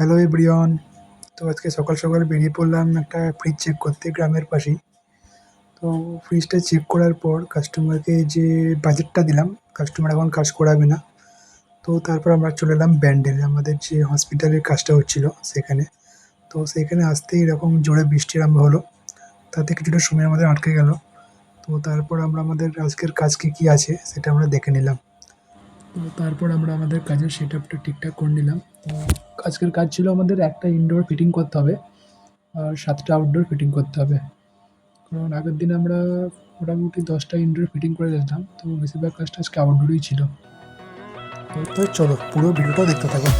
Hello everyone. তো আজকে সকাল সকাল বেরিয়ে পড়লাম একটা ফ্রিজ চেক করতে গ্রামের পাশেই। তো ফ্রিজটা চেক করার পর কাস্টমারকে যে বাজেটটা দিলাম, কাস্টমার এখন কাজ করাবে না। তো তারপর আমরা চলে এলাম ব্যান্ডেলে, আমাদের যে হসপিটালের কাজটা হচ্ছিল সেখানে। তো সেখানে আসতেই এরকম জোরে বৃষ্টি আরম্ভ হলো, তাতে কিছুটা সময় আমাদের আটকে গেল। তো তারপর আমরা আমাদের আজকের কাজ কী আছে সেটা আমরা দেখে নিলাম। তো তারপর আমরা আমাদের কাজের সেটআপটা ঠিকঠাক করে নিলাম। তো আজকের কাজ ছিল আমাদের একটা ইনডোর ফিটিং করতে হবে আর ৭টা আউটডোর ফিটিং করতে হবে। কারণ আগের দিন আমরা মোটামুটি ১০টা ইনডোর ফিটিং করে গেছিলাম। তো বেশিরভাগ কাজটা আজকে আউটডোরেই ছিল। তো চলো পুরো ভিডিওটাও দেখতে থাকো।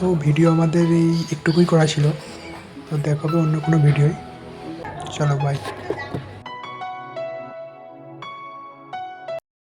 তো ভিডিও আমাদের এই একটুকুই করা ছিল। তো দেখা হবে অন্য কোনো ভিডিওয়। চলো বাই।